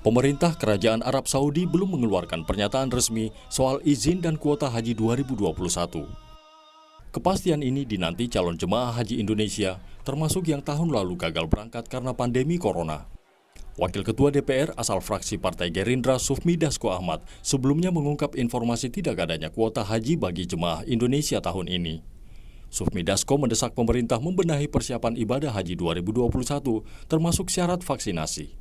Pemerintah Kerajaan Arab Saudi belum mengeluarkan pernyataan resmi soal izin dan kuota haji 2021. Kepastian ini dinanti calon jemaah haji Indonesia, termasuk yang tahun lalu gagal berangkat karena pandemi corona. Wakil Ketua DPR asal fraksi Partai Gerindra Sufmi Dasko Ahmad sebelumnya mengungkap informasi tidak adanya kuota haji bagi jemaah Indonesia tahun ini. Sufmi Dasko mendesak pemerintah membenahi persiapan ibadah haji 2021, termasuk syarat vaksinasi.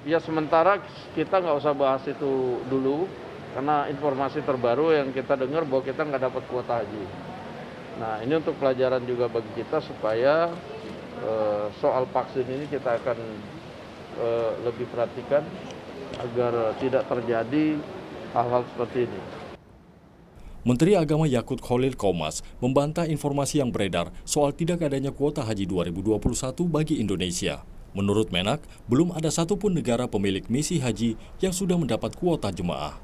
Ya sementara kita nggak usah bahas itu dulu, karena informasi terbaru yang kita dengar bahwa kita nggak dapat kuota haji. Nah ini untuk pelajaran juga bagi kita supaya soal vaksin ini kita akan lebih perhatikan agar tidak terjadi hal-hal seperti ini. Menteri Agama Yakut Khalil Qomas membantah informasi yang beredar soal tidak adanya kuota haji 2021 bagi Indonesia. Menurut Menak, belum ada satupun negara pemilik misi haji yang sudah mendapat kuota jemaah.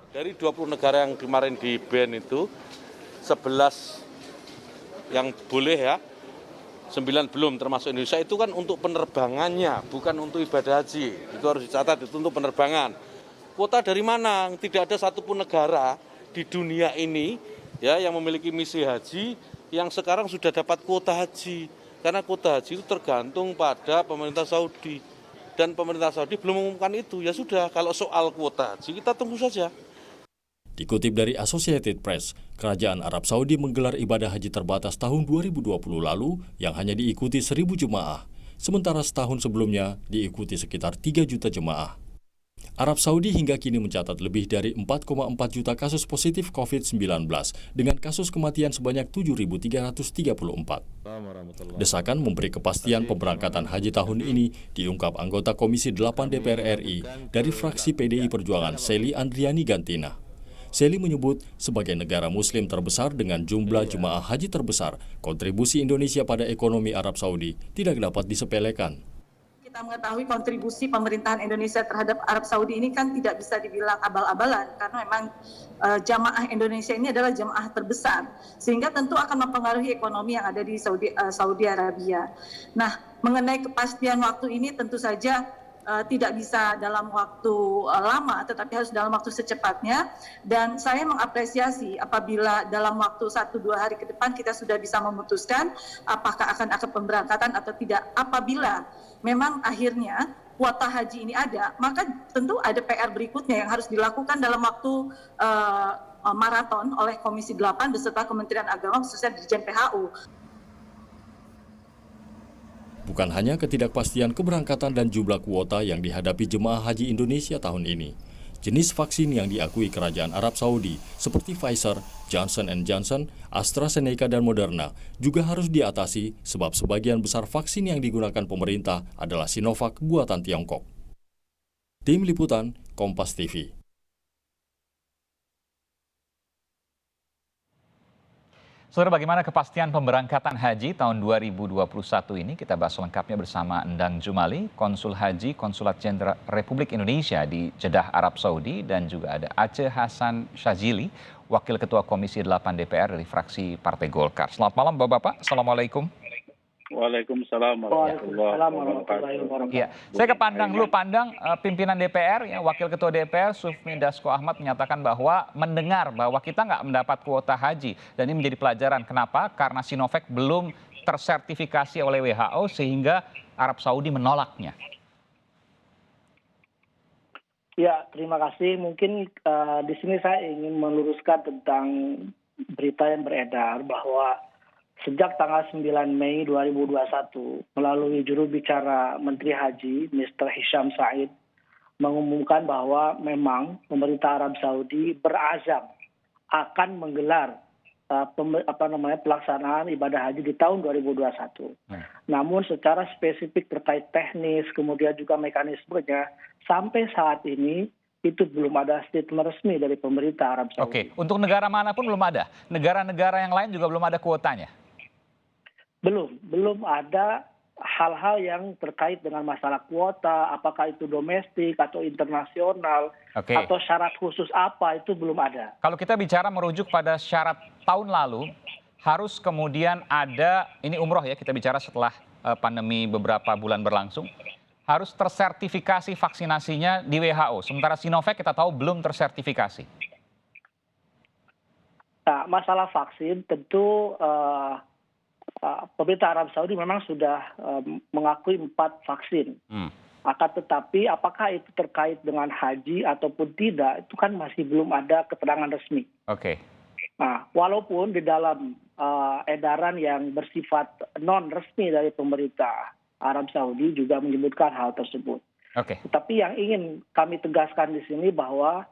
Dari 20 negara yang kemarin di ban itu, 11 yang boleh ya, 9 belum termasuk Indonesia, itu kan untuk penerbangannya, bukan untuk ibadah haji. Itu harus dicatat, itu untuk penerbangan. Kuota dari mana? Tidak ada satupun negara di dunia ini ya yang memiliki misi haji yang sekarang sudah dapat kuota haji. Karena kuota haji itu tergantung pada pemerintah Saudi. Dan pemerintah Saudi belum mengumumkan itu. Ya sudah, kalau soal kuota haji kita tunggu saja. Dikutip dari Associated Press, Kerajaan Arab Saudi menggelar ibadah haji terbatas tahun 2020 lalu yang hanya diikuti 1.000 jemaah. Sementara setahun sebelumnya diikuti sekitar 3 juta jemaah. Arab Saudi hingga kini mencatat lebih dari 4,4 juta kasus positif COVID-19 dengan kasus kematian sebanyak 7.334. Desakan memberi kepastian pemberangkatan haji tahun ini diungkap anggota Komisi 8 DPR RI dari fraksi PDI Perjuangan Sely Andriani Gantina. Sely menyebut sebagai negara muslim terbesar dengan jumlah jemaah haji terbesar, kontribusi Indonesia pada ekonomi Arab Saudi tidak dapat disepelekan. Kita mengetahui kontribusi pemerintahan Indonesia terhadap Arab Saudi ini kan tidak bisa dibilang abal-abalan karena memang jamaah Indonesia ini adalah jamaah terbesar sehingga tentu akan mempengaruhi ekonomi yang ada di Saudi Arabia. Nah, mengenai kepastian waktu ini tentu saja tidak bisa dalam waktu lama tetapi harus dalam waktu secepatnya, dan saya mengapresiasi apabila dalam waktu 1-2 hari ke depan kita sudah bisa memutuskan apakah akan pemberangkatan atau tidak. Apabila memang akhirnya kuota haji ini ada, maka tentu ada PR berikutnya yang harus dilakukan dalam waktu maraton oleh Komisi 8 beserta Kementerian Agama khususnya Dirjen PHU. Bukan hanya ketidakpastian keberangkatan dan jumlah kuota yang dihadapi jemaah haji Indonesia tahun ini. Jenis vaksin yang diakui Kerajaan Arab Saudi seperti Pfizer, Johnson & Johnson, AstraZeneca, dan Moderna juga harus diatasi sebab sebagian besar vaksin yang digunakan pemerintah adalah Sinovac buatan Tiongkok. Tim Liputan, Kompas TV. Saudara, bagaimana kepastian pemberangkatan haji tahun 2021 ini? Kita bahas lengkapnya bersama Endang Jumali, Konsul Haji Konsulat Jenderal Republik Indonesia di Jeddah, Arab Saudi, dan juga ada Aceh Hasan Syazili, Wakil Ketua Komisi 8 DPR dari fraksi Partai Golkar. Selamat malam Bapak-Bapak, Assalamualaikum. Waalaikumsalam warahmatullahi wabarakatuh. Ya, saya ke Pandang dulu. Pandang, pimpinan DPR, ya, Wakil Ketua DPR Sufmi Dasko Ahmad menyatakan bahwa mendengar bahwa kita nggak mendapat kuota haji, dan ini menjadi pelajaran. Kenapa? Karena Sinovac belum tersertifikasi oleh WHO sehingga Arab Saudi menolaknya. Ya, terima kasih. Mungkin di sini saya ingin meluruskan tentang berita yang beredar bahwa sejak tanggal 9 Mei 2021, melalui juru bicara Menteri Haji, Mr. Hisham Said, mengumumkan bahwa memang pemerintah Arab Saudi berazam akan menggelar pelaksanaan ibadah haji di tahun 2021. Namun secara spesifik terkait teknis, kemudian juga mekanismenya, sampai saat ini itu belum ada statement resmi dari pemerintah Arab Saudi. Oke, untuk negara manapun belum ada? Negara-negara yang lain juga belum ada kuotanya? Belum ada hal-hal yang terkait dengan masalah kuota, apakah itu domestik atau internasional, atau syarat khusus apa, itu belum ada. Kalau kita bicara merujuk pada syarat tahun lalu, harus kemudian ada, ini umroh ya, kita bicara setelah pandemi beberapa bulan berlangsung, harus tersertifikasi vaksinasinya di WHO. Sementara Sinovac kita tahu belum tersertifikasi. Nah, masalah vaksin tentu pemerintah Arab Saudi memang sudah mengakui 4 vaksin. Akan tetapi apakah itu terkait dengan haji ataupun tidak, itu kan masih belum ada keterangan resmi. Oke. Nah, walaupun di dalam edaran yang bersifat non resmi dari pemerintah Arab Saudi juga menyebutkan hal tersebut. Oke. Tetapi yang ingin kami tegaskan di sini bahwa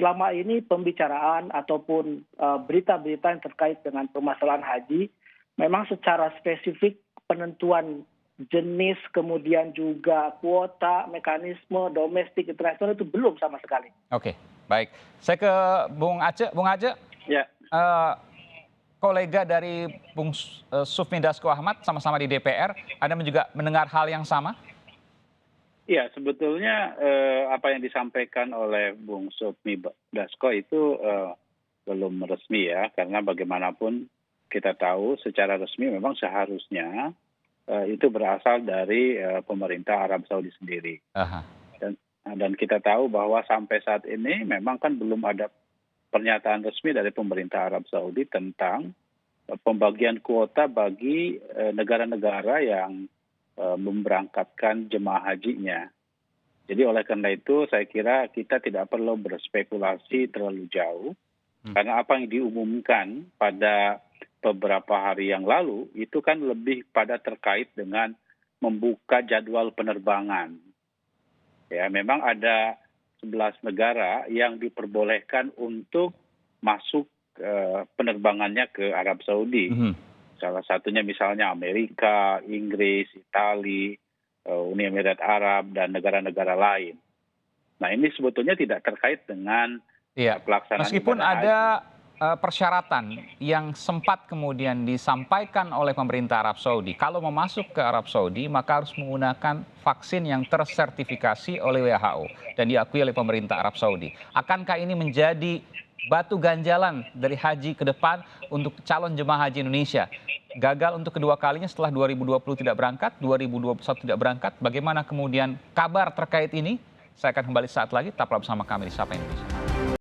selama ini pembicaraan ataupun berita-berita yang terkait dengan permasalahan haji, memang secara spesifik penentuan jenis, kemudian juga kuota, mekanisme, domestik, internasional itu belum sama sekali. Oke, baik. Saya ke Bung Aceh. Bung Aceh, Ya, kolega dari Bung Sufmi Dasko Ahmad, sama-sama di DPR, Anda juga mendengar hal yang sama? ya sebetulnya apa yang disampaikan oleh Bung Sufmi Dasko itu belum resmi ya, karena bagaimanapun kita tahu secara resmi memang seharusnya itu berasal dari pemerintah Arab Saudi sendiri. Aha. Dan kita tahu bahwa sampai saat ini memang kan belum ada pernyataan resmi dari pemerintah Arab Saudi tentang pembagian kuota bagi negara-negara yang memberangkatkan jemaah hajinya. Jadi oleh karena itu saya kira kita tidak perlu berspekulasi terlalu jauh, karena apa yang diumumkan pada beberapa hari yang lalu itu kan lebih pada terkait dengan membuka jadwal penerbangan. Ya, memang ada 11 negara yang diperbolehkan untuk masuk penerbangannya ke Arab Saudi. Salah satunya misalnya Amerika, Inggris, Italia, Uni Emirat Arab, dan negara-negara lain. Nah, ini sebetulnya tidak terkait dengan pelaksanaan meskipun ibadah ada haji. Persyaratan yang sempat kemudian disampaikan oleh pemerintah Arab Saudi. Kalau mau masuk ke Arab Saudi, maka harus menggunakan vaksin yang tersertifikasi oleh WHO dan diakui oleh pemerintah Arab Saudi. Akankah ini menjadi batu ganjalan dari haji ke depan untuk calon jemaah haji Indonesia? Gagal untuk kedua kalinya setelah 2020 tidak berangkat, 2021 tidak berangkat. Bagaimana kemudian kabar terkait ini? Saya akan kembali saat lagi, tetaplah bersama kami di Sapa Indonesia.